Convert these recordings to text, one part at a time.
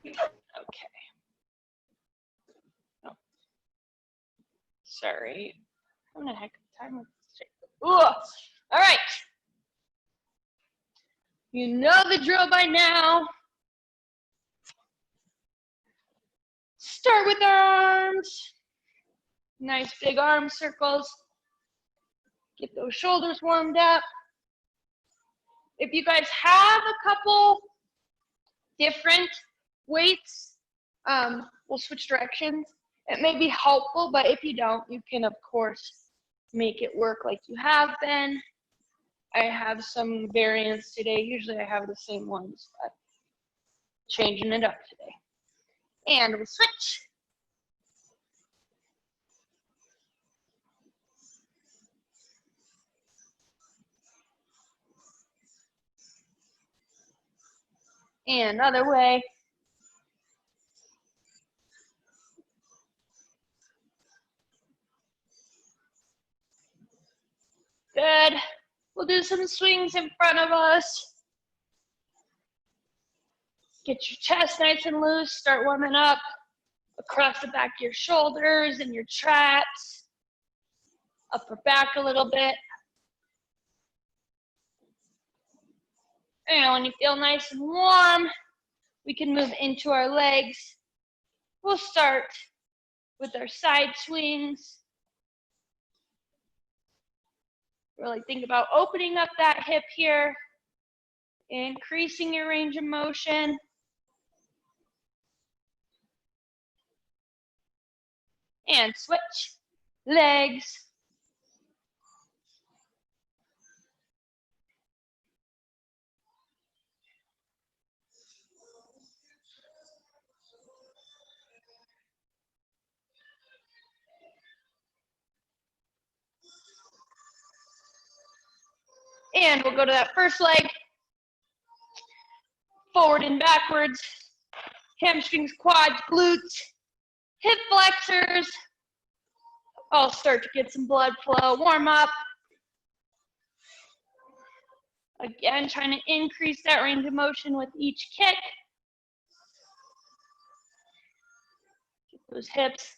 Okay. Oh, sorry. I'm having a heck of a time with this shape. Ugh. All right. You know the drill by now. Start with arms. Nice big arm circles. Get those shoulders warmed up. If you guys have a couple different weights, we'll switch directions. It may be helpful, but if you don't, you can, of course, make it work like you have been. I have some variants today. Usually I have the same ones, but changing it up today. And we'll switch. And other way. Good. We'll do some swings in front of us. Get your chest nice and loose. Start warming up across the back of your shoulders and your traps. Upper back a little bit. And when you feel nice and warm, we can move into our legs. We'll start with our side swings. Really think about opening up that hip here, increasing your range of motion. And switch legs. And we'll go to that first leg. Forward and backwards. Hamstrings, quads, glutes, hip flexors. All start to get some blood flow. Warm up. Again, trying to increase that range of motion with each kick. Get those hips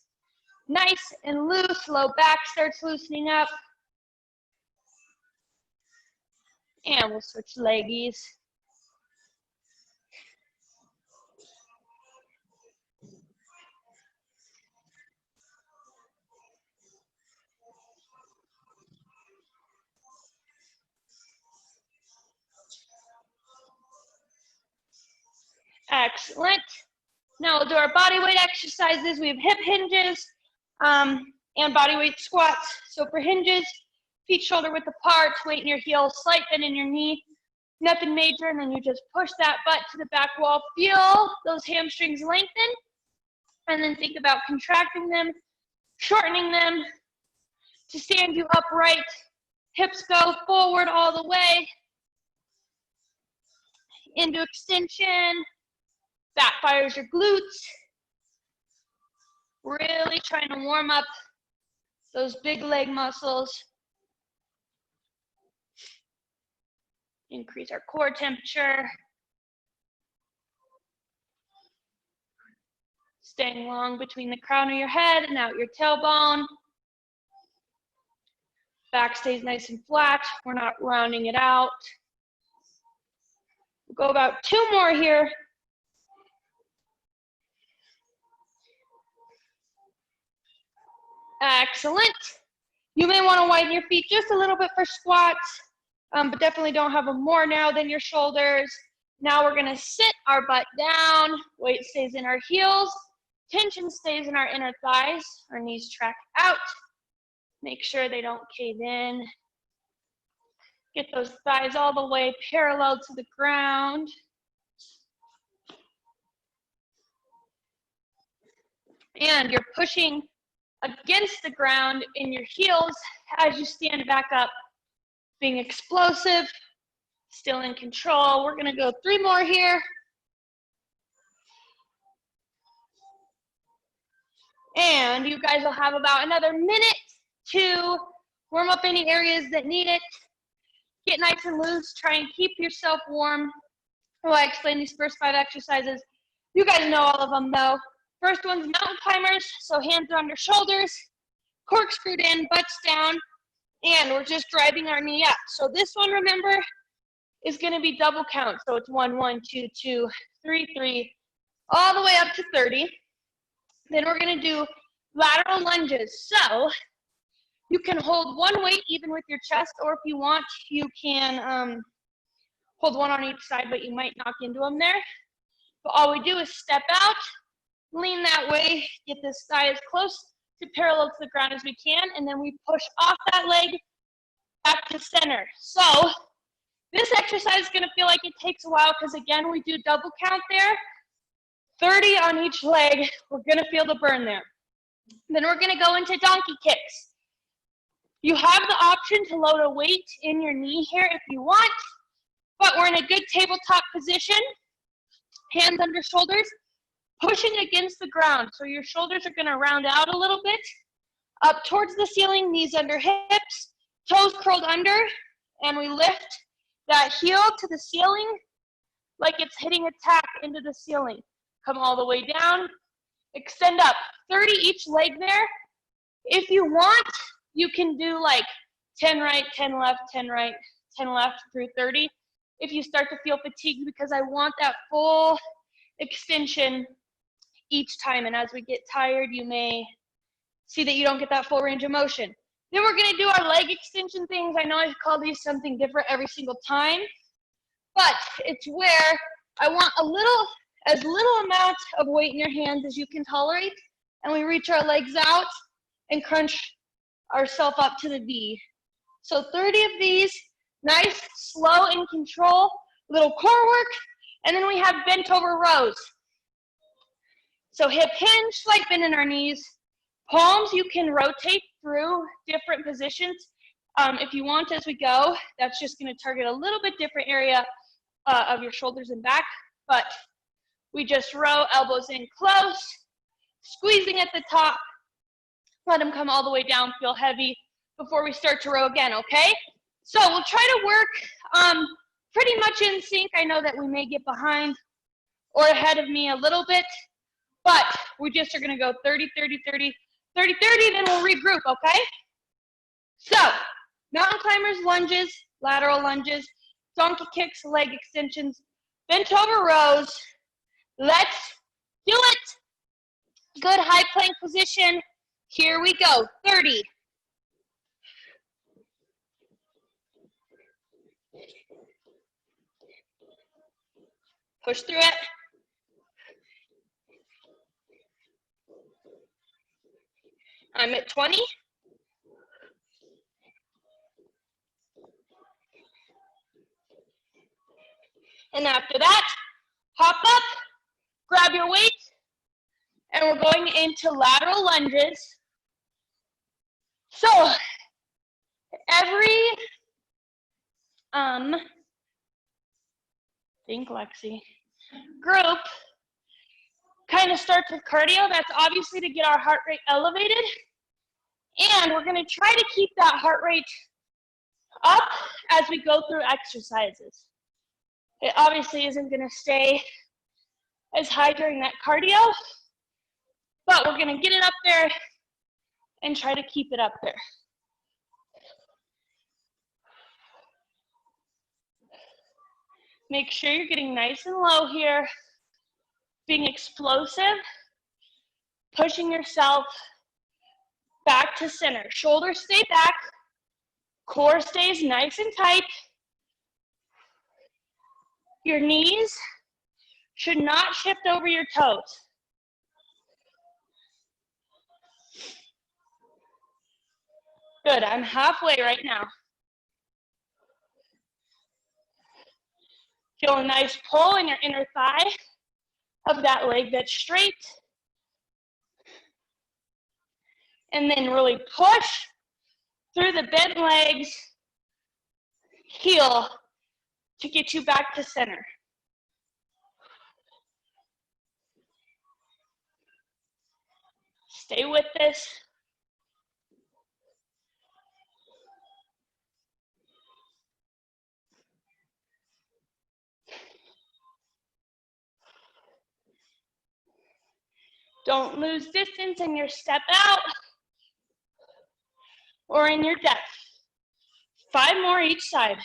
nice and loose. Low back starts loosening up. And we'll switch leggies. Excellent. Now we'll do our body weight exercises. We have hip hinges and body weight squats. So for hinges, feet shoulder width apart, weight in your heels, slight bend in your knee, nothing major, and then you just push that butt to the back wall. Feel those hamstrings lengthen, and then think about contracting them, shortening them to stand you upright. Hips go forward all the way into extension. Back fires your glutes. Really trying to warm up those big leg muscles. Increase our core temperature. Staying long between the crown of your head and out your tailbone. Back stays nice and flat. We're not rounding it out. We'll go about 2 more here. Excellent. You may want to widen your feet just a little bit for squats, but definitely don't have them more narrow than your shoulders. Now we're going to sit our butt down. Weight stays in our heels. Tension stays in our inner thighs. Our knees track out. Make sure they don't cave in. Get those thighs all the way parallel to the ground. And you're pushing against the ground in your heels as you stand back up, being explosive, still in control. We're going to go 3 more here. And you guys will have about another minute to warm up any areas that need it. Get nice and loose. Try and keep yourself warm while I explain these first 5 exercises. You guys know all of them though. First one's mountain climbers, so hands are under shoulders, corkscrewed in, butts down, and we're just driving our knee up. So this one, remember, is gonna be double count. So it's 1, 1, 2, 2, 3, 3, all the way up to 30. Then we're gonna do lateral lunges. So you can hold one weight even with your chest, or if you want, you can hold one on each side, but you might knock into them there. But all we do is step out, lean that way, get this thigh as close to parallel to the ground as we can, and then we push off that leg back to center. So this exercise is gonna feel like it takes a while because again, we do double count there. 30 on each leg, we're gonna feel the burn there. Then we're gonna go into donkey kicks. You have the option to load a weight in your knee here if you want, but we're in a good tabletop position, hands under shoulders, pushing against the ground. So your shoulders are gonna round out a little bit, up towards the ceiling, knees under hips, toes curled under, and we lift that heel to the ceiling like it's hitting a tack into the ceiling. Come all the way down, extend up, 30 each leg there. If you want, you can do like 10 right, 10 left, 10 right, 10 left through 30. If you start to feel fatigued, because I want that full extension each time. And as we get tired, you may see that you don't get that full range of motion. Then we're gonna do our leg extension things. I know I call these something different every single time, but it's where I want as little amount of weight in your hands as you can tolerate, and we reach our legs out and crunch ourselves up to the V. So 30 of these, nice, slow and control, little core work, and then we have bent over rows. So hip hinge, slight bend in our knees. Palms you can rotate through different positions if you want as we go. That's just gonna target a little bit different area of your shoulders and back, but we just row, elbows in close, squeezing at the top, let them come all the way down, feel heavy before we start to row again, okay? So we'll try to work pretty much in sync. I know that we may get behind or ahead of me a little bit, but we just are gonna go 30, 30, 30, 30, 30, then we'll regroup, okay? So, mountain climbers, lunges, lateral lunges, donkey kicks, leg extensions, bent over rows. Let's do it. Good high plank position. Here we go, 30. Push through it. I'm at 20. And after that, hop up, grab your weight, and we're going into lateral lunges. So every, think Lexi, group kind of starts with cardio. That's obviously to get our heart rate elevated. And we're gonna try to keep that heart rate up as we go through exercises. It obviously isn't gonna stay as high during that cardio, but we're gonna get it up there and try to keep it up there. Make sure you're getting nice and low here, being explosive, pushing yourself back to center. Shoulders stay back, core stays nice and tight. Your knees should not shift over your toes. Good, I'm halfway right now. Feel a nice pull in your inner thigh of that leg that's straight. And then really push through the bent legs, heel to get you back to center. Stay with this. Don't lose distance in your step out or in your depth. 5 more each side.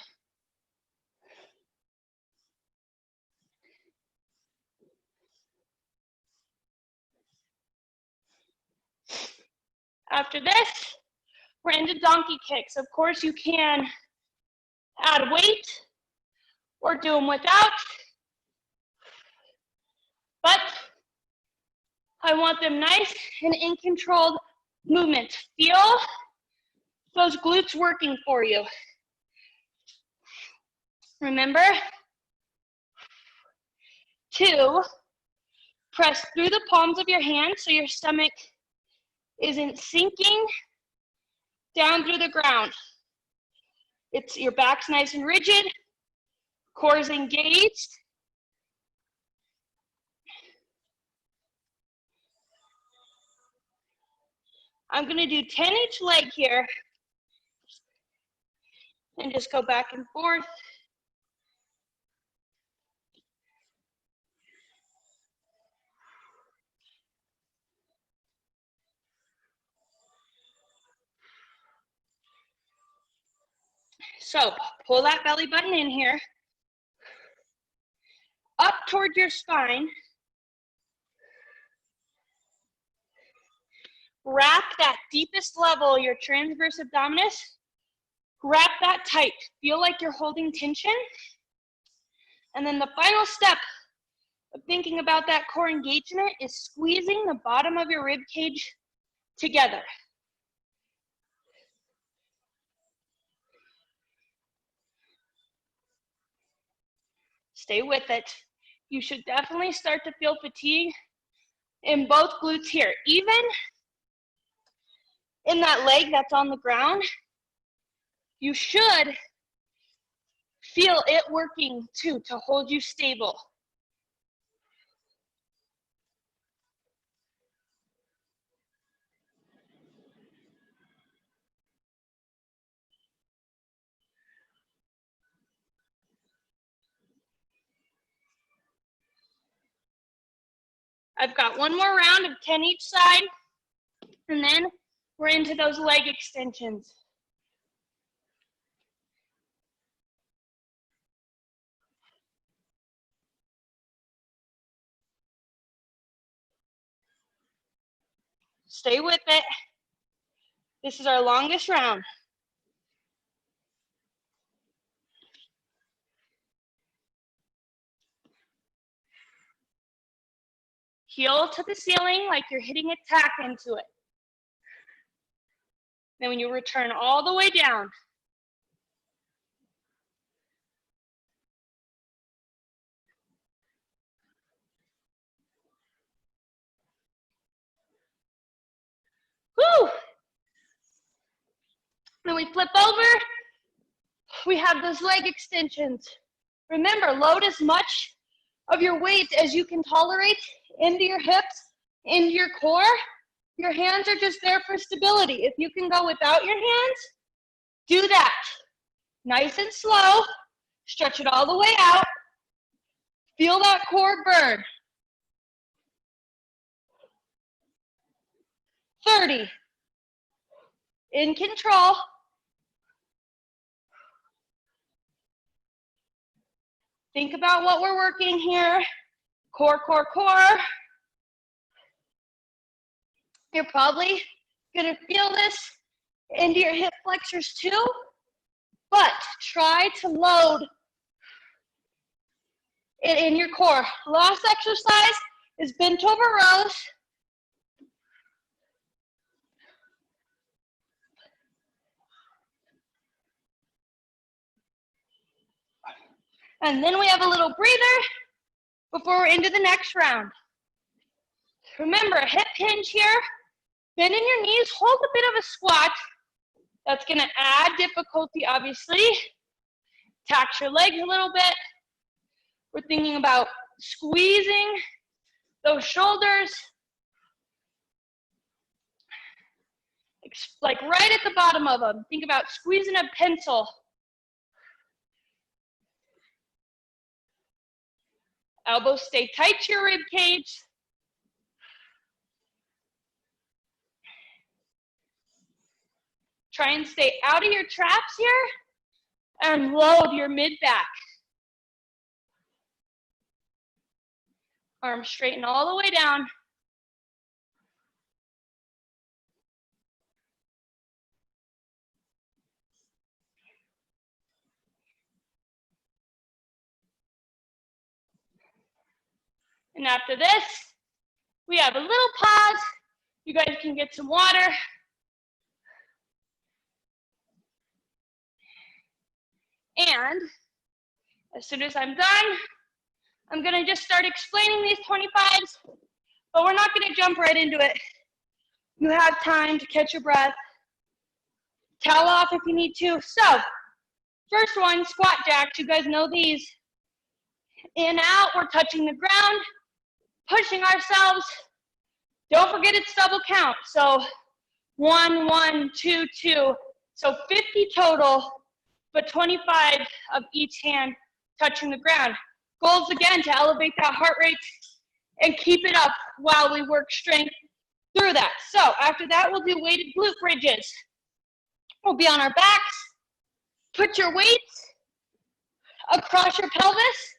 After this, we're into donkey kicks. Of course, you can add weight or do them without, but I want them nice and in controlled movement. Feel those glutes working for you. Remember to press through the palms of your hands so your stomach isn't sinking down through the ground. Your back's nice and rigid, core is engaged. I'm gonna do 10 each leg here and just go back and forth. So pull that belly button in here, up towards your spine. Wrap that deepest level, your transverse abdominis, wrap that tight. Feel like you're holding tension. And then the final step of thinking about that core engagement is squeezing the bottom of your rib cage together. Stay with it. You should definitely start to feel fatigue in both glutes here. Even in that leg that's on the ground, you should feel it working too to hold you stable. I've got one more round of 10 each side, and then we're into those leg extensions. Stay with it. This is our longest round. Heel to the ceiling like you're hitting a tack into it. Then when you return all the way down, woo! Then we flip over, we have those leg extensions. Remember, load as much of your weight as you can tolerate into your hips, into your core. Your hands are just there for stability. If you can go without your hands, do that. Nice and slow, stretch it all the way out. Feel that core burn. 30. In control. Think about what we're working here. Core, core, core. You're probably gonna feel this into your hip flexors too, but try to load it in your core. Last exercise is bent over rows. And then we have a little breather before we're into the next round. Remember, hip hinge here, bend in your knees, hold a bit of a squat. That's gonna add difficulty, obviously. Tax your legs a little bit. We're thinking about squeezing those shoulders, like right at the bottom of them. Think about squeezing a pencil. Elbows stay tight to your rib cage. Try and stay out of your traps here and load your mid back. Arms straighten all the way down. And after this, we have a little pause. You guys can get some water. And as soon as I'm done, I'm gonna just start explaining these 25s, but we're not gonna jump right into it. You have time to catch your breath, towel off if you need to. So, first one, squat jacks. You guys know these. In, out, we're touching the ground, pushing ourselves. Don't forget it's double count. So 1, 1, 2, 2. So 50 total, but 25 of each hand touching the ground. Goals again to elevate that heart rate and keep it up while we work strength through that. So after that, we'll do weighted glute bridges. We'll be on our backs. Put your weights across your pelvis.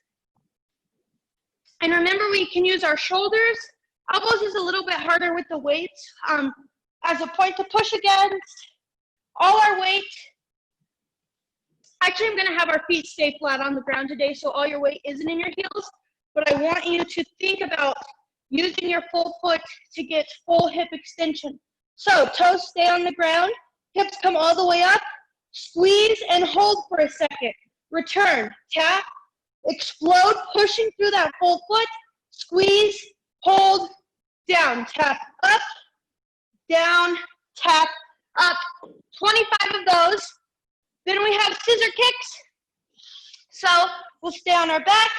And remember, we can use our shoulders. Elbows is a little bit harder with the weights as a point to push against. All our weight. Actually, I'm gonna have our feet stay flat on the ground today, so all your weight isn't in your heels, but I want you to think about using your full foot to get full hip extension. So toes stay on the ground, hips come all the way up, squeeze and hold for a second. Return, tap, explode, pushing through that full foot, squeeze, hold, down, tap, up, down, tap, up. 25 of those. Then we have scissor kicks. So we'll stay on our back.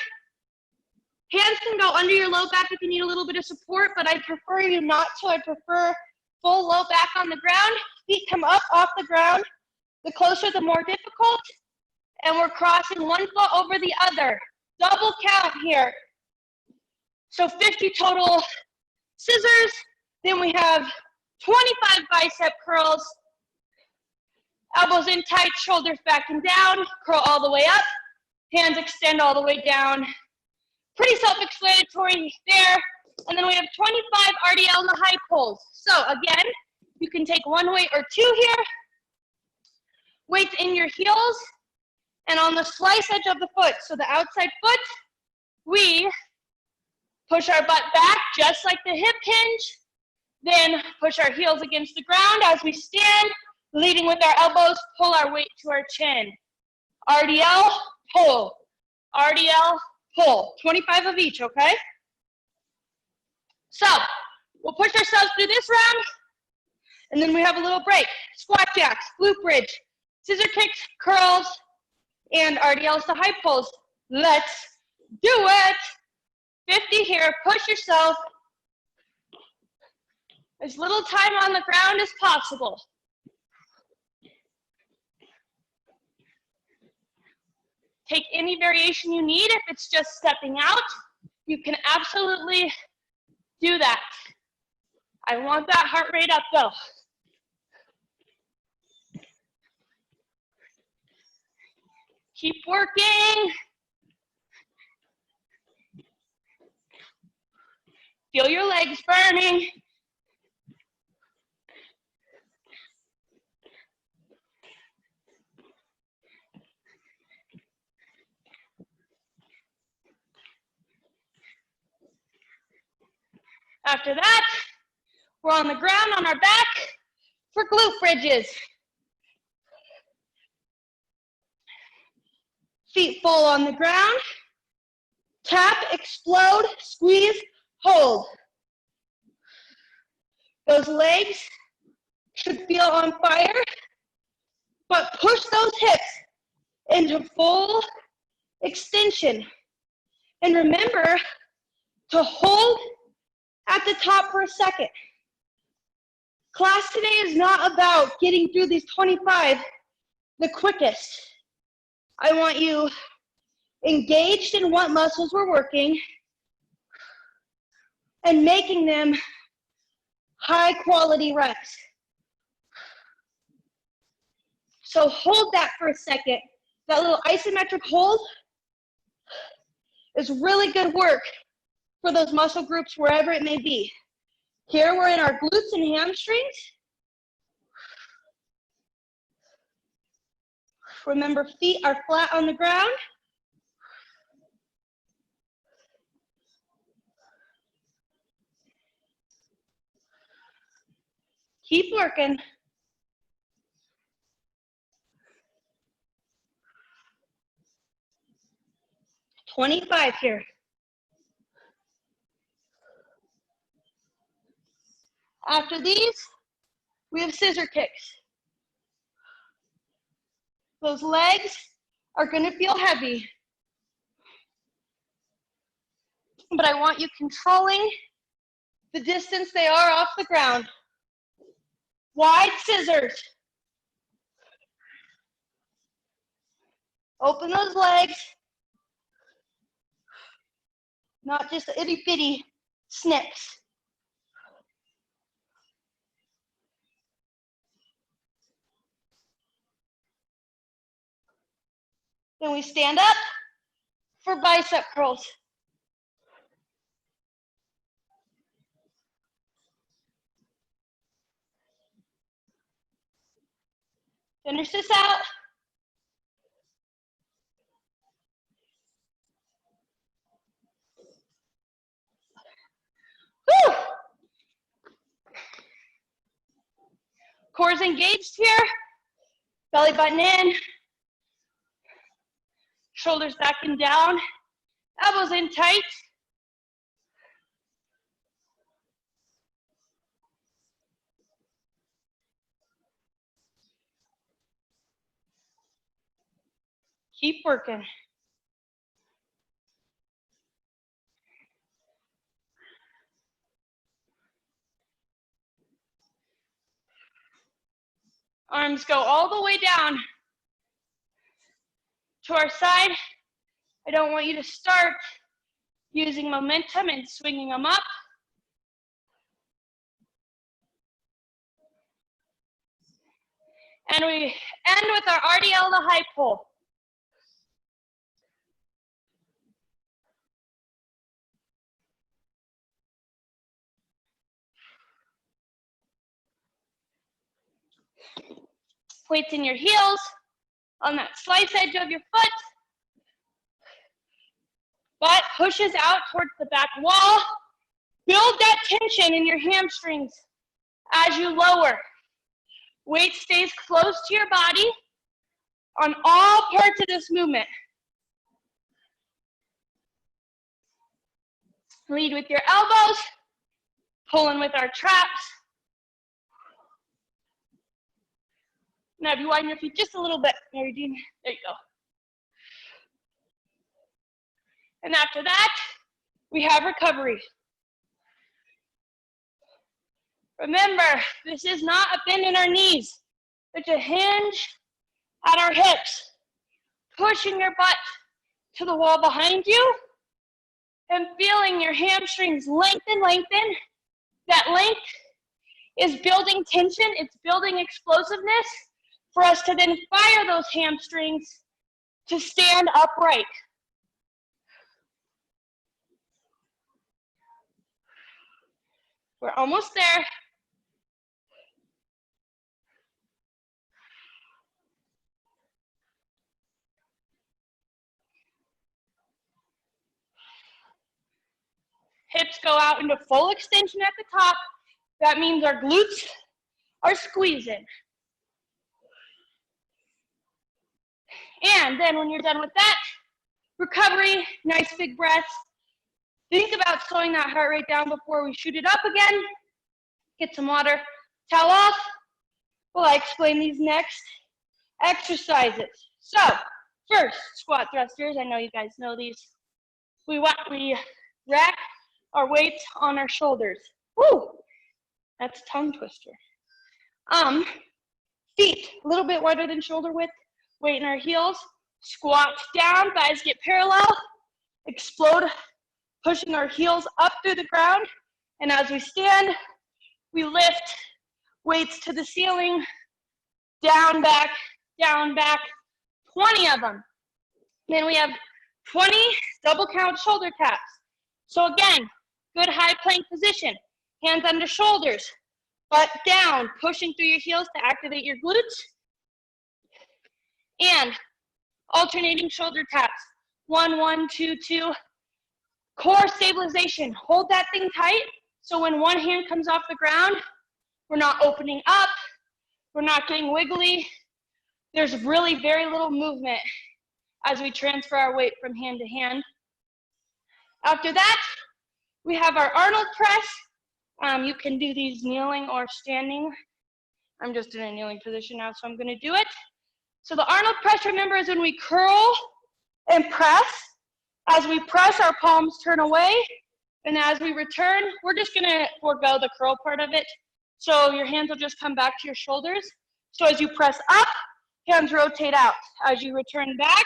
Hands can go under your low back if you need a little bit of support, but I prefer you not to. I prefer full low back on the ground. Feet come up off the ground. The closer, the more difficult. And we're crossing one foot over the other. Double count here. So 50 total scissors. Then we have 25 bicep curls. Elbows in tight, shoulders back and down. Curl all the way up. Hands extend all the way down. Pretty self-explanatory there. And then we have 25 RDL in the high pulls. So again, you can take one weight or two here. Weights in your heels and on the slice edge of the foot. So the outside foot, we push our butt back just like the hip hinge. Then push our heels against the ground as we stand, leading with our elbows, pull our weight to our chin. RDL, pull. RDL, pull. 25 of each, okay? So, we'll push ourselves through this round, and then we have a little break. Squat jacks, glute bridge, scissor kicks, curls, and RDLs to high pulls. Let's do it. 50 here, push yourself. As little time on the ground as possible. Take any variation you need. If it's just stepping out, you can absolutely do that. I want that heart rate up though. Keep working. Feel your legs burning. After that, we're on the ground on our back for glute bridges. Feet full on the ground. Tap, explode, squeeze, hold. Those legs should feel on fire, but push those hips into full extension. And remember to hold at the top for a second. Class today is not about getting through these 25 the quickest. I want you engaged in what muscles we're working and making them high quality reps. So hold that for a second. That little isometric hold is really good work for those muscle groups wherever it may be. Here we're in our glutes and hamstrings. Remember, feet are flat on the ground. Keep working. $25 here. After these, we have scissor kicks. Those legs are going to feel heavy, but I want you controlling the distance they are off the ground. Wide scissors. Open those legs. Not just itty bitty snips. Then we stand up for bicep curls. Finish this out. Woo! Core's engaged here. Belly button in. Shoulders back and down. Elbows in tight. Keep working. Arms go all the way down to our side. I don't want you to start using momentum and swinging them up. And we end with our RDL, the high pull. Weights in your heels, on that slice edge of your foot. Butt pushes out towards the back wall. Build that tension in your hamstrings as you lower. Weight stays close to your body on all parts of this movement. Lead with your elbows, pulling with our traps. Now if you widen your feet just a little bit, Mary Dean, there you go. And after that, we have recovery. Remember, this is not a bend in our knees. It's a hinge at our hips. Pushing your butt to the wall behind you and feeling your hamstrings lengthen. That length is building tension. It's building explosiveness for us to then fire those hamstrings to stand upright. We're almost there. Hips go out into full extension at the top. That means our glutes are squeezing. And then when you're done with that, recovery, nice big breaths. Think about slowing that heart rate down before we shoot it up again. Get some water, towel off, while I explain these next exercises. So, first, squat thrusters. I know you guys know these. We rack our weights on our shoulders. Woo! That's a tongue twister. Feet, a little bit wider than shoulder width. Weight in our heels. Squat down, thighs get parallel. Explode, pushing our heels up through the ground. And as we stand, we lift weights to the ceiling, down, back, down, back, 20 of them. Then we have 20 double count shoulder taps. So again, good high plank position, hands under shoulders, butt down, pushing through your heels to activate your glutes. And alternating shoulder taps. 1, 1, 2, 2. Core stabilization. Hold that thing tight so when one hand comes off the ground, we're not opening up, we're not getting wiggly. There's really very little movement as we transfer our weight from hand to hand. After that, we have our Arnold press. You can do these kneeling or standing. I'm just in a kneeling position now, so I'm gonna do it. So the Arnold press, remember, is when we curl and press. As we press, our palms turn away, and as we return, we're just gonna forego the curl part of it. So your hands will just come back to your shoulders. So as you press up, hands rotate out. As you return back,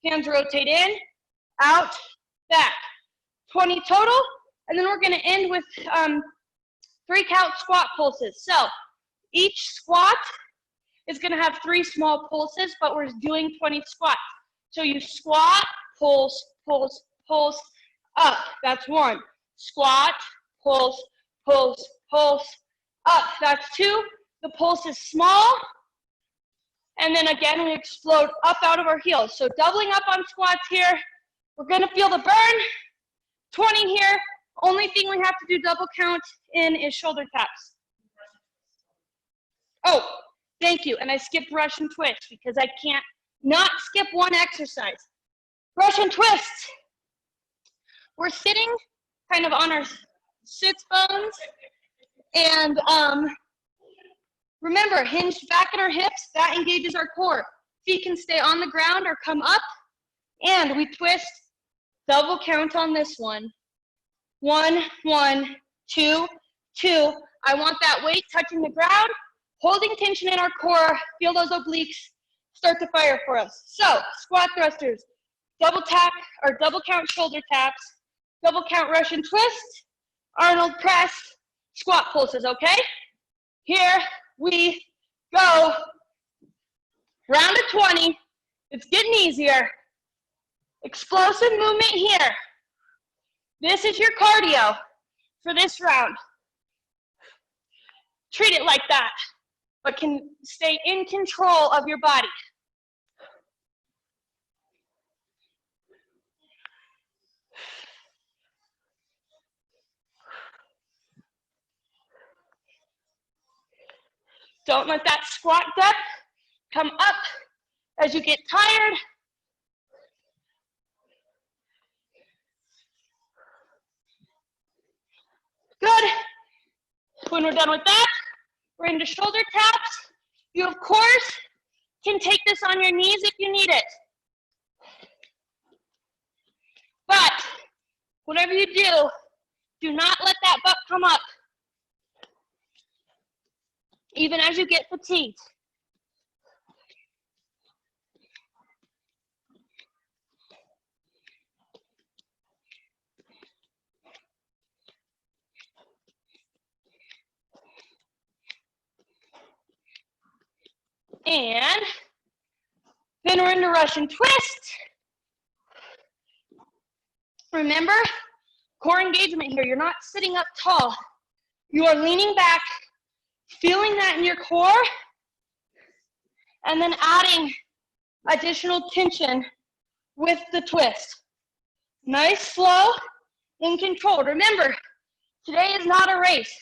hands rotate in, out, back. 20 total, and then we're gonna end with 3 count squat pulses. So each squat is gonna have 3 small pulses, but we're doing 20 squats. So you squat, pulse, pulse, pulse, up, that's 1. Squat, pulse, pulse, pulse, up, that's 2. The pulse is small, and then again, we explode up out of our heels. So doubling up on squats here, we're gonna feel the burn. 20 here, only thing we have to do double count in is shoulder taps. Oh, thank you, and I skipped Russian twist because I can't not skip one exercise. Russian twists. We're sitting kind of on our sits bones, and remember, hinged back at our hips, that engages our core. Feet can stay on the ground or come up, and we twist, double count on this one. 1, 1, 2, 2. I want that weight touching the ground, holding tension in our core, feel those obliques start to fire for us. So, squat thrusters, double tap or double count shoulder taps, double count Russian twist, Arnold press, squat pulses, okay? Here we go. Round of 20. It's getting easier. Explosive movement here. This is your cardio for this round. Treat it like that, but can stay in control of your body. Don't let that squat depth come up as you get tired. Good. When we're done with that, we're into shoulder taps. You, of course, can take this on your knees if you need it. But whatever you do not let that butt come up, even as you get fatigued. And then we're into Russian twist. Remember, core engagement here. You're not sitting up tall. You are leaning back, feeling that in your core, and then adding additional tension with the twist. Nice, slow, and controlled. Remember, today is not a race.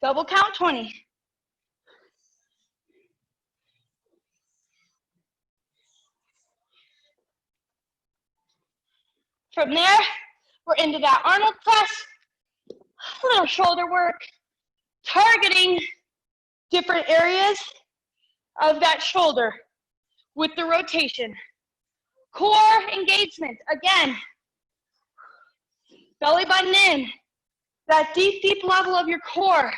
Double count 20. From there, we're into that Arnold press, a little shoulder work, targeting different areas of that shoulder with the rotation. Core engagement, again, belly button in. That deep, deep level of your core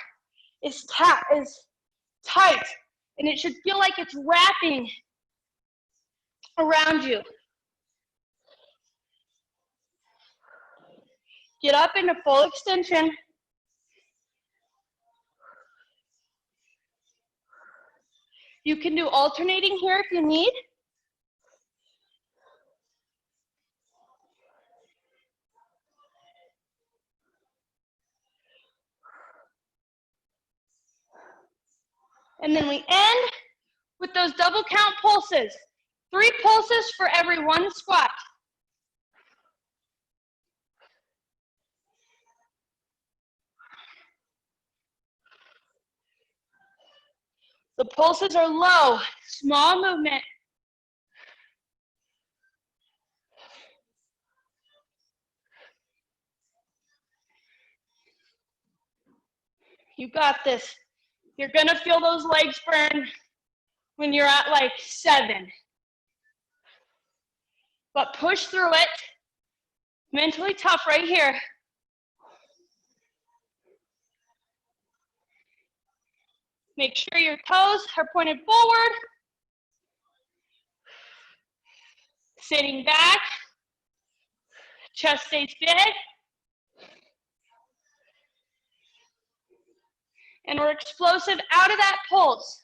is tight. And it should feel like it's wrapping around you. Get up into full extension. You can do alternating here if you need. And then we end with those double count pulses. 3 pulses for every 1 squat. The pulses are low, small movement. You got this. You're gonna feel those legs burn when you're at like 7. But push through it. Mentally tough right here. Make sure your toes are pointed forward. Sitting back. Chest stays big. And we're explosive out of that pulse.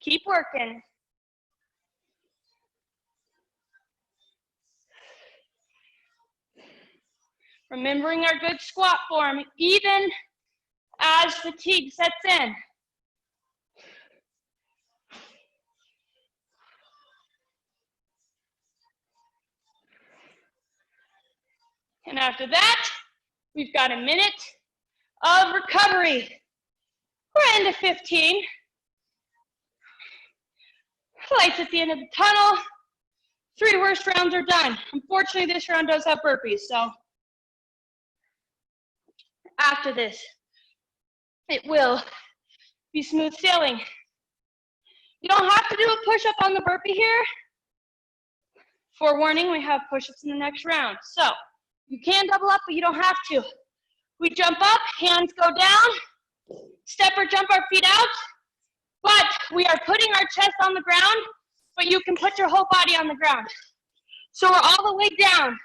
Keep working. Remembering our good squat form, even as fatigue sets in. And after that, we've got a minute of recovery. We're into 15. Lights at the end of the tunnel. 3 worst rounds are done. Unfortunately, this round does have burpees, so after this, it will be smooth sailing. You don't have to do a push-up on the burpee here. Forewarning, we have push-ups in the next round. So you can double up, but you don't have to. We jump up, hands go down, step or jump our feet out, but we are putting our chest on the ground, but you can put your whole body on the ground. So we're all the way down.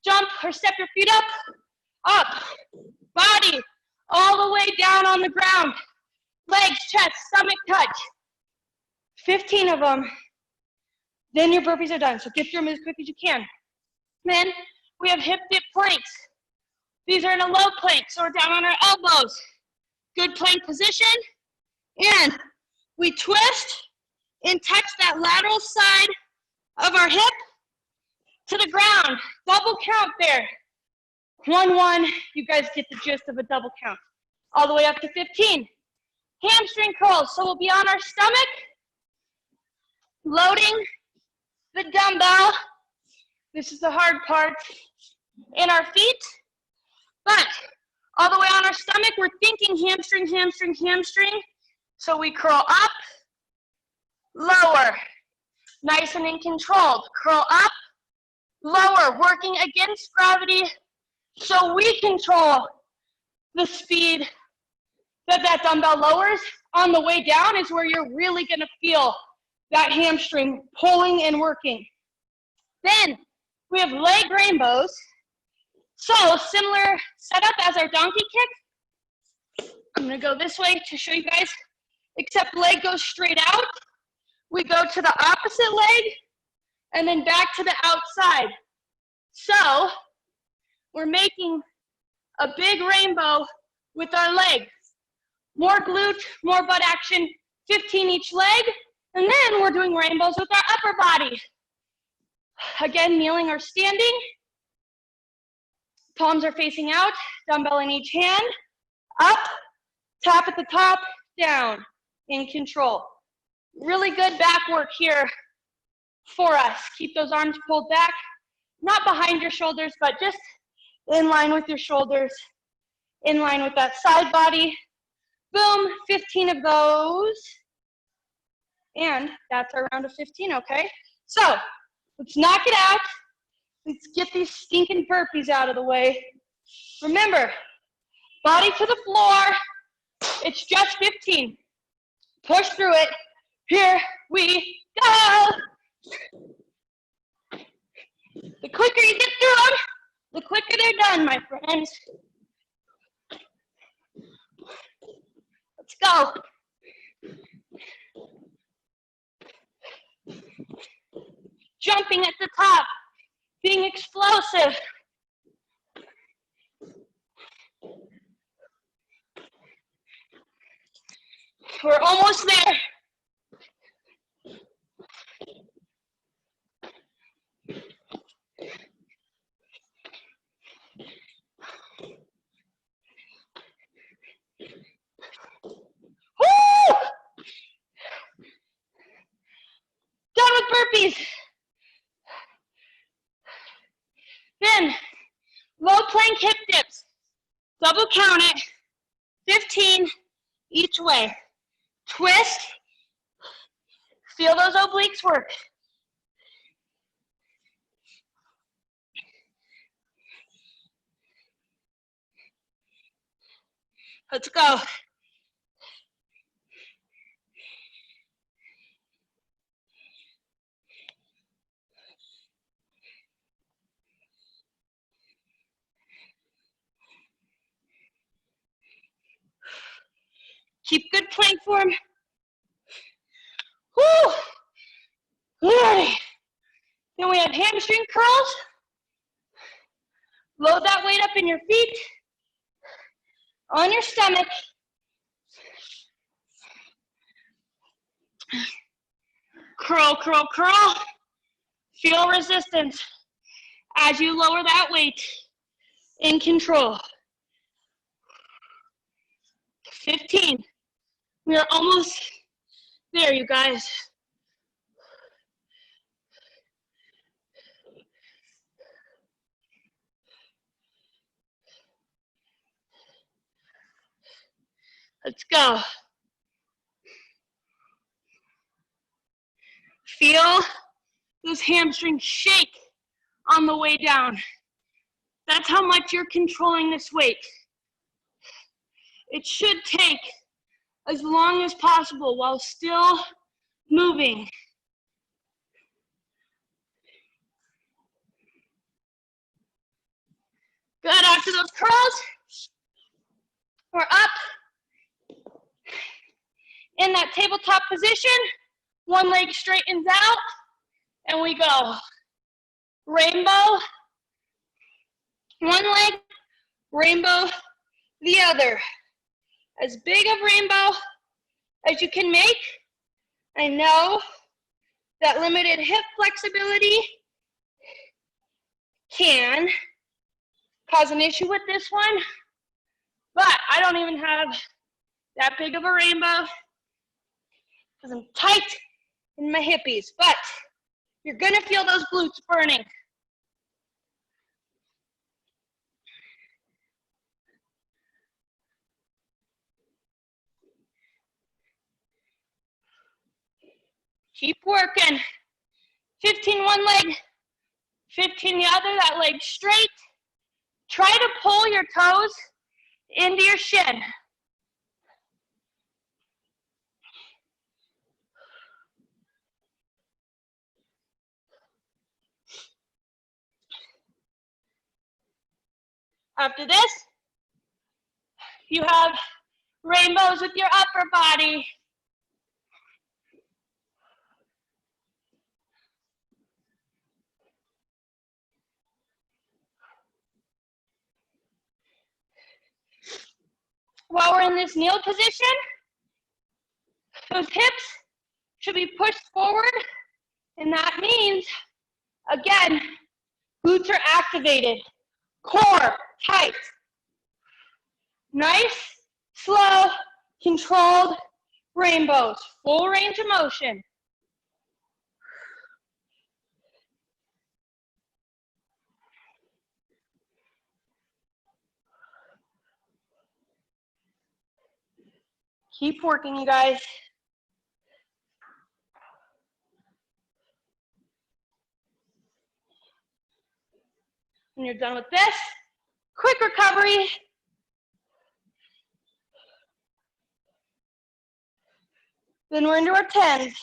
Jump or step your feet up, body, all the way down on the ground. Legs, chest, stomach touch. 15 of them. Then your burpees are done. So get through them as quick as you can. Then we have hip dip planks. These are in a low plank, so we're down on our elbows. Good plank position. And we twist and touch that lateral side of our hip to the ground. Double count there. 1, 1. You guys get the gist of a double count. All the way up to 15. Hamstring curls. So we'll be on our stomach, loading the dumbbell. This is the hard part in our feet. But all the way on our stomach, we're thinking hamstring, hamstring, hamstring. So we curl up, lower, nice and in control. Curl up, lower, working against gravity so we control the speed that that dumbbell lowers. On the way down is where you're really gonna feel that hamstring pulling and working. Then we have leg rainbows. So similar setup as our donkey kick. I'm gonna go this way to show you guys, except leg goes straight out. We go to the opposite leg and then back to the outside. So we're making a big rainbow with our legs. More glute, more butt action, 15 each leg. And then we're doing rainbows with our upper body. Again, kneeling or standing. Palms are facing out, dumbbell in each hand. Up, tap at the top, down, in control. Really good back work here for us. Keep those arms pulled back, not behind your shoulders, but just in line with your shoulders, in line with that side body. Boom, 15 of those. And that's our round of 15, okay? So let's knock it out. Let's get these stinking burpees out of the way. Remember, body to the floor. It's just 15. Push through it. Here we go. The quicker you get through them, the quicker they're done, my friends. Let's go. Jumping at the top, being explosive. We're almost there. Woo! Done with burpees. Then, low plank hip dips. Double count it. 15 each way. Twist. Feel those obliques work. Let's go. Keep good plank form. Woo! Lordy. Then we have hamstring curls. Load that weight up in your feet, on your stomach. Curl, curl, curl. Feel resistance as you lower that weight in control. 15. We are almost there, you guys. Let's go. Feel those hamstrings shake on the way down. That's how much you're controlling this weight. It should take as long as possible while still moving. Good, after those curls, we're up in that tabletop position. One leg straightens out, and we go. Rainbow, one leg, rainbow, the other. As big of rainbow as you can make. I know that limited hip flexibility can cause an issue with this one, but I don't even have that big of a rainbow because I'm tight in my hippies, but you're gonna feel those glutes burning. Keep working. 15 one leg, 15 the other, that leg straight. Try to pull your toes into your shin. After this, you have rainbows with your upper body. While we're in this kneel position, those hips should be pushed forward, and that means, again, glutes are activated, core tight. Nice, slow, controlled rainbows, full range of motion. Keep working, you guys. When you're done with this, quick recovery. Then we're into our 10s.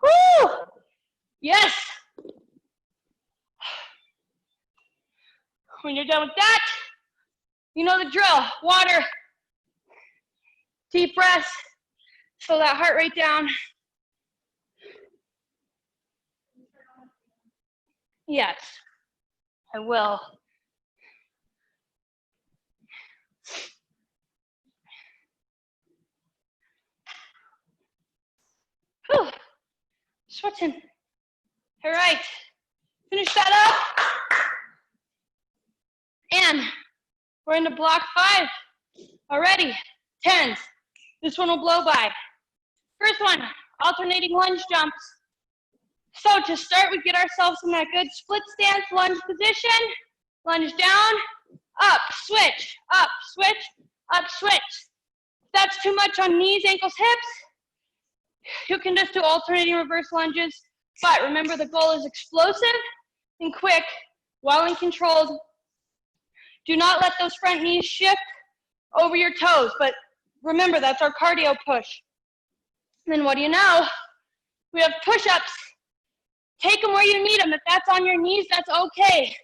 Woo! Yes. When you're done with that, you know the drill. Water, deep breaths, slow that heart rate down. Yes, I will. Whew. Sweating. All right, finish that up. And we're into block 5 already. 10s. This one will blow by. First one, alternating lunge jumps. So to start, we get ourselves in that good split stance lunge position. Lunge down, up, switch, up, switch, up, switch. If that's too much on knees, ankles, hips, you can just do alternating reverse lunges. But remember, the goal is explosive and quick while in controlled. Do not let those front knees shift over your toes, but remember, that's our cardio push. And then what do you know? We have push-ups. Take them where you need them. If that's on your knees, that's okay.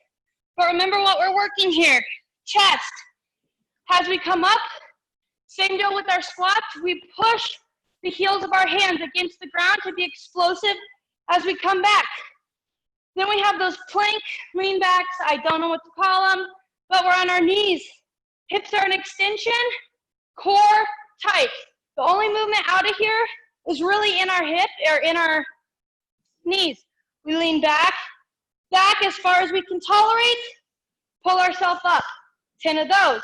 But remember what we're working here. Chest. As we come up, same deal with our squats. We push the heels of our hands against the ground to be explosive as we come back. Then we have those plank lean backs. I don't know what to call them, but we're on our knees. Hips are an extension, core tight. The only movement out of here is really in our hip or in our knees. We lean back as far as we can tolerate, pull ourselves up. 10 of those.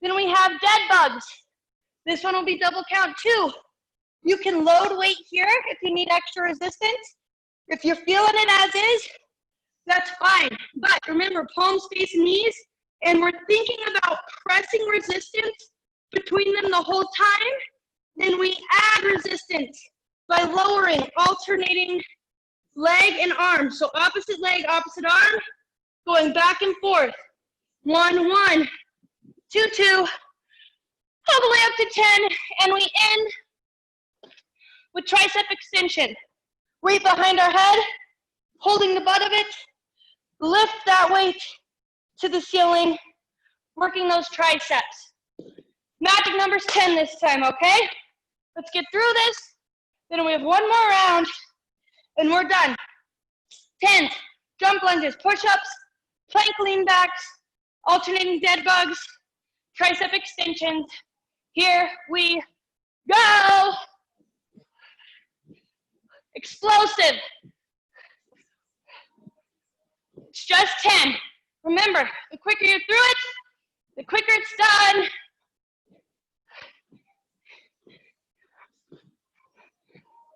Then we have dead bugs. This one will be double count 2. You can load weight here if you need extra resistance. If you're feeling it as is, that's fine. But remember, palms face knees, and we're thinking about pressing resistance between them the whole time. Then we add resistance by lowering, alternating leg and arm. So opposite leg, opposite arm, going back and forth. 1, 1, 2, 2, all the way up to 10, and we end with tricep extension. Weight behind our head, holding the butt of it, lift that weight to the ceiling, working those triceps. Magic number's 10 this time, okay? Let's get through this. Then we have one more round, and we're done. 10, jump lunges, push-ups, plank lean backs, alternating dead bugs, tricep extensions. Here we go. Explosive. It's just 10. Remember, the quicker you're through it, the quicker it's done.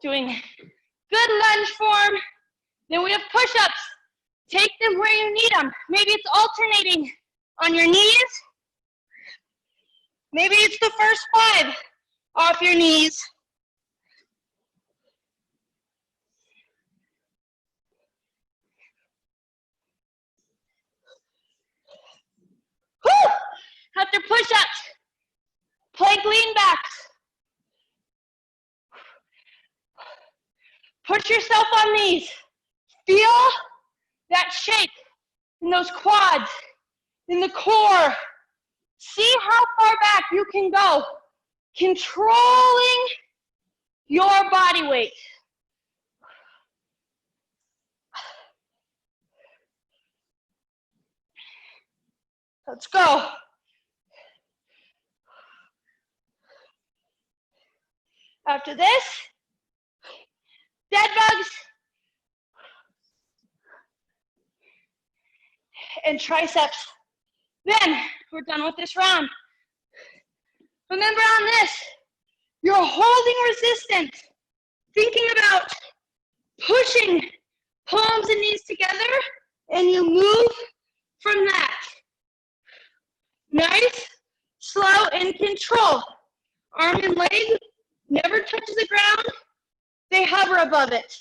Doing good lunge form. Then we have push-ups. Take them where you need them. Maybe it's alternating on your knees. Maybe it's the first 5 off your knees. Whew! After push-ups, plank lean backs. Put yourself on these. Feel that shake in those quads, in the core. See how far back you can go, controlling your body weight. Let's go. After this, dead bugs and triceps. Then we're done with this round. Remember on this, you're holding resistance, thinking about pushing palms and knees together, and you move from that. Nice, slow, and control. Arm and leg never touch the ground. They hover above it.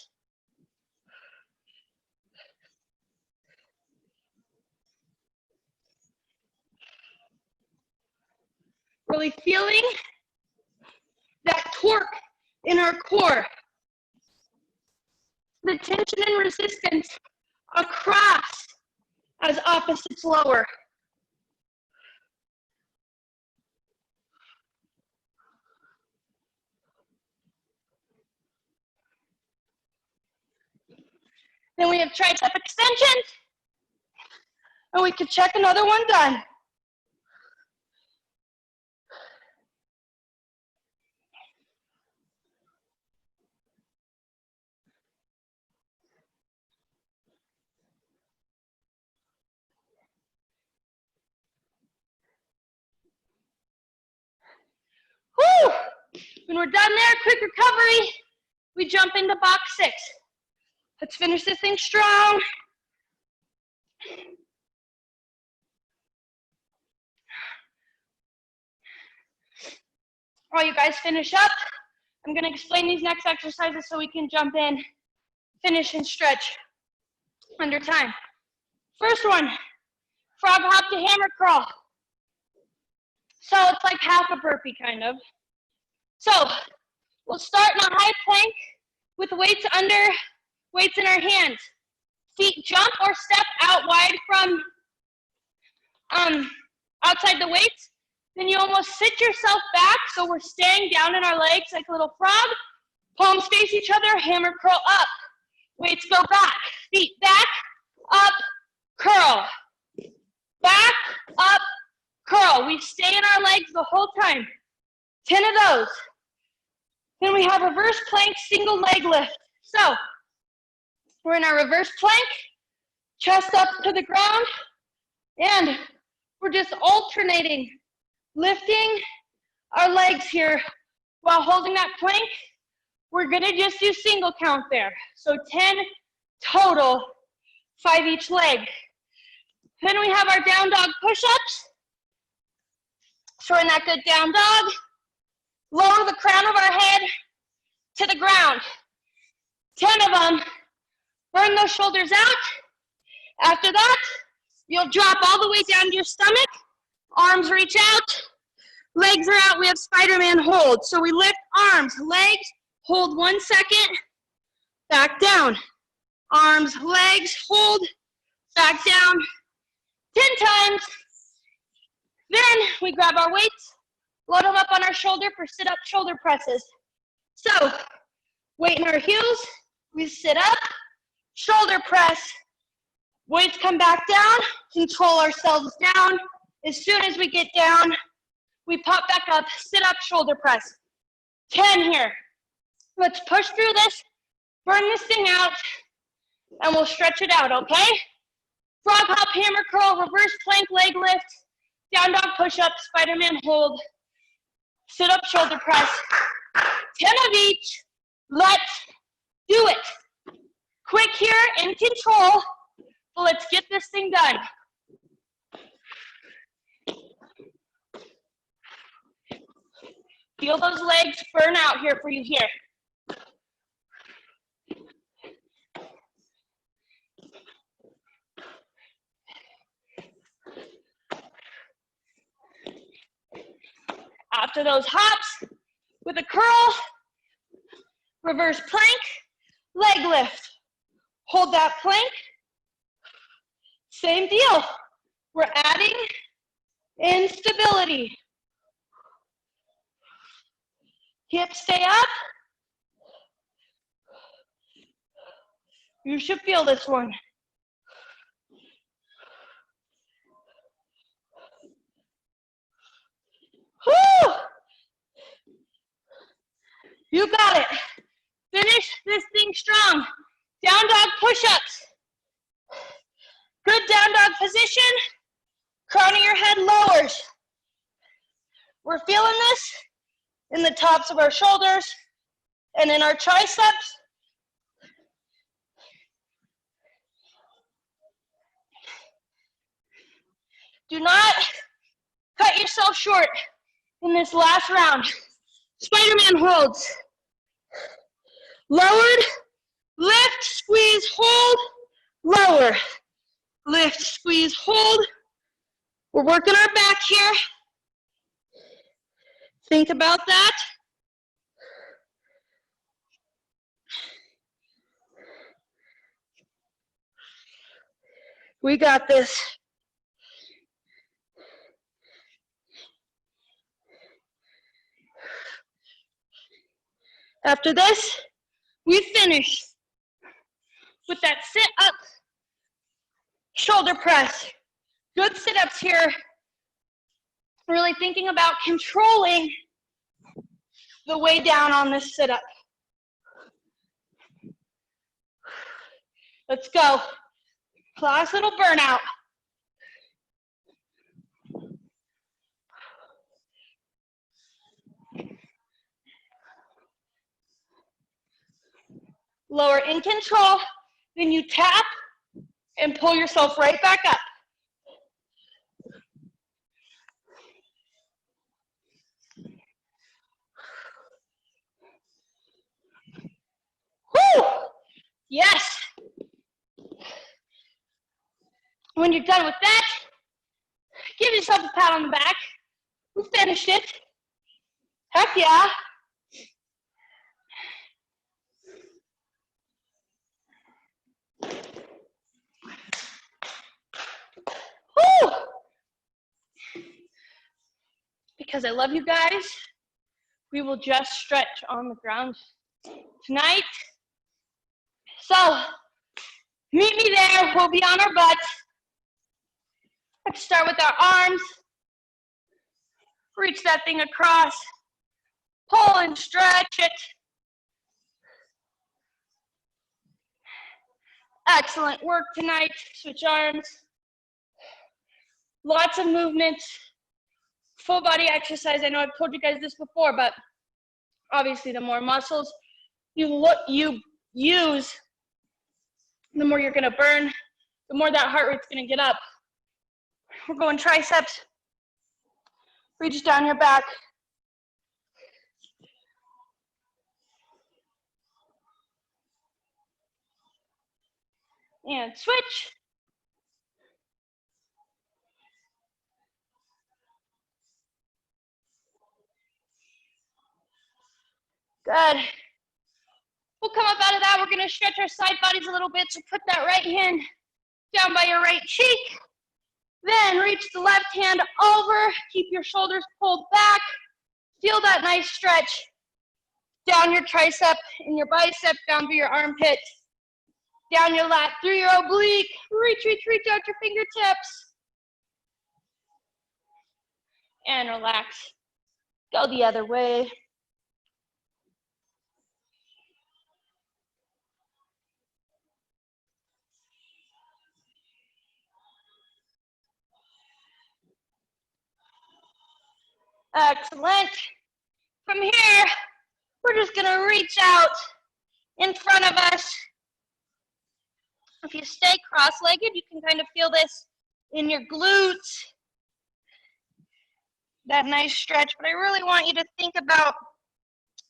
Really feeling that torque in our core. The tension and resistance across as opposites lower. Then we have tricep extension, and we can check another one done. Woo! When we're done there, quick recovery, we jump into box 6. Let's finish this thing strong. While you guys finish up, I'm gonna explain these next exercises so we can jump in, finish and stretch under time. First one, frog hop to hammer crawl. So it's like half a burpee kind of. So we'll start in a high plank with weights in our hands. Feet jump or step out wide from outside the weights. Then you almost sit yourself back, so we're staying down in our legs like a little frog. Palms face each other, hammer curl up. Weights go back, feet back, up, curl. Back, up, curl. We stay in our legs the whole time. 10 of those. Then we have reverse plank, single leg lift. So we're in our reverse plank, chest up to the ground, and we're just alternating, lifting our legs here while holding that plank. We're gonna just do single count there. So 10 total, 5 each leg. Then we have our down dog push-ups. So we're in that good down dog. Lower the crown of our head to the ground. 10 of them. Burn those shoulders out. After that, you'll drop all the way down to your stomach. Arms reach out. Legs are out. We have Spider-Man hold. So we lift arms, legs, hold 1 second, back down. Arms, legs, hold, back down. 10 times. Then we grab our weights, load them up on our shoulder for sit-up shoulder presses. So, weight in our heels, we sit up, shoulder press, weights come back down, control ourselves down. As soon as we get down, we pop back up, sit up, shoulder press. 10 here. Let's push through this, burn this thing out, and we'll stretch it out, okay? Frog hop, hammer curl, reverse plank, leg lift, down dog push-up, Spider-Man hold, sit up, shoulder press. 10 of each. Let's do it. Quick here, in control, but let's get this thing done. Feel those legs burn out here for you here. After those hops, with a curl, reverse plank, leg lift. Hold that plank. Same deal. We're adding in stability. Hips stay up. You should feel this one. Woo! You got it. Finish this thing strong. Down dog push-ups. Good down dog position. Crown of your head lowers. We're feeling this in the tops of our shoulders and in our triceps. Do not cut yourself short in this last round. Spider-Man holds. Lowered, lift, squeeze, hold, lower. Lift, squeeze, hold. We're working our back here. Think about that. We got this. After this, we finish with that sit-up shoulder press. Good sit-ups here. Really thinking about controlling the way down on this sit-up. Let's go. Last little burnout. Lower in control, then you tap and pull yourself right back up. Woo! Yes. When you're done with that, give yourself a pat on the back. We finished it. Heck yeah. Woo! Because I love you guys, we will just stretch on the ground tonight. So, meet me there. We'll be on our butts. Let's start with our arms. Reach that thing across. Pull and stretch it. Excellent work tonight. Switch arms. Lots of movement. Full body exercise. I know I've told you guys this before, but obviously the more muscles you use, the more you're gonna burn, the more that heart rate's gonna get up. We're going triceps. Reach down your back. And switch. Good. We'll come up out of that. We're gonna stretch our side bodies a little bit. So put that right hand down by your right cheek. Then reach the left hand over. Keep your shoulders pulled back. Feel that nice stretch down your tricep and your bicep, down through your armpit, down your lat, through your oblique. Reach, reach, reach out your fingertips. And relax. Go the other way. Excellent. From here, we're just gonna reach out in front of us. If you stay cross-legged, you can kind of feel this in your glutes. That nice stretch, but I really want you to think about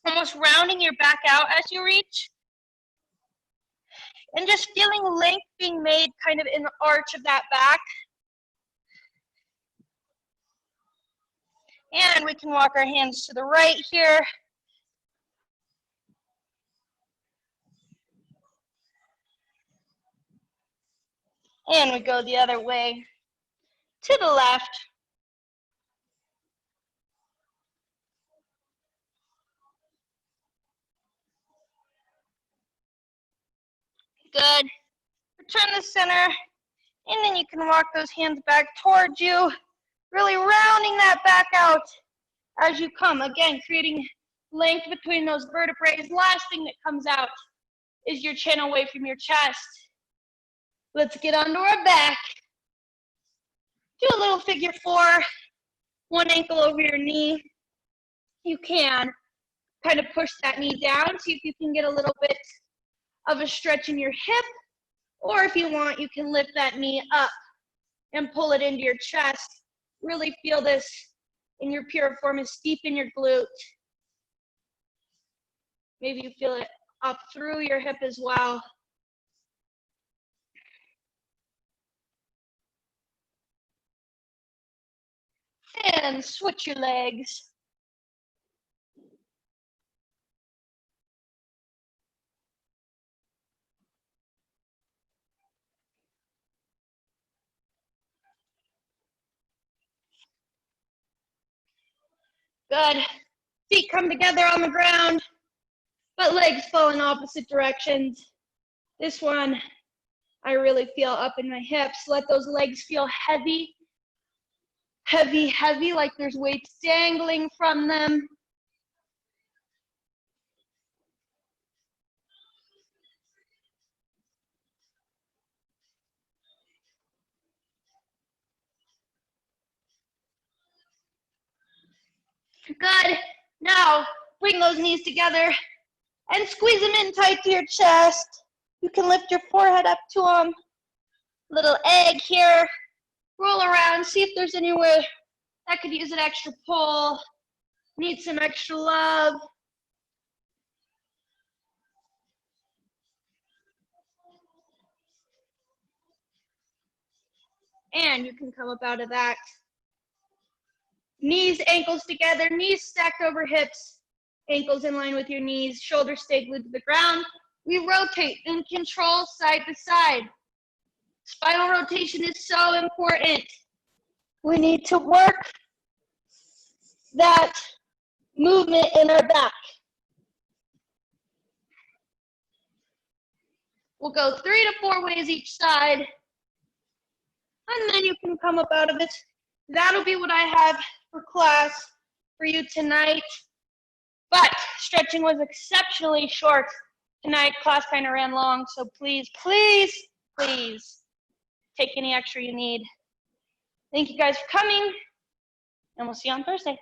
almost rounding your back out as you reach. And just feeling length being made kind of in the arch of that back. And we can walk our hands to the right here. And we go the other way to the left. Good. Return the center, and then you can walk those hands back towards you, really rounding that back out as you come. Again, creating length between those vertebrae. Last thing that comes out is your chin away from your chest. Let's get onto our back. Do a little figure four, one ankle over your knee. You can kind of push that knee down, see if you can get a little bit of a stretch in your hip, or if you want, you can lift that knee up and pull it into your chest. Really feel this in your piriformis, deep in your glute. Maybe you feel it up through your hip as well. And switch your legs. Good. Feet come together on the ground, but legs fall in opposite directions. This one, I really feel up in my hips. Let those legs feel heavy, heavy, heavy, like there's weights dangling from them. Good. Now, bring those knees together and squeeze them in tight to your chest. You can lift your forehead up to them. Little egg here. Roll around, see if there's anywhere that could use an extra pull. Need some extra love. And you can come up out of that. Knees, ankles together, knees stacked over hips, ankles in line with your knees, shoulders stay glued to the ground. We rotate and control side to side. Spinal rotation is so important. We need to work that movement in our back. We'll go 3 to 4 ways each side, and then you can come up out of it. That'll be what I have for class for you tonight. But stretching was exceptionally short tonight. Class kind of ran long, so please, please, please take any extra you need. Thank you guys for coming, and we'll see you on Thursday.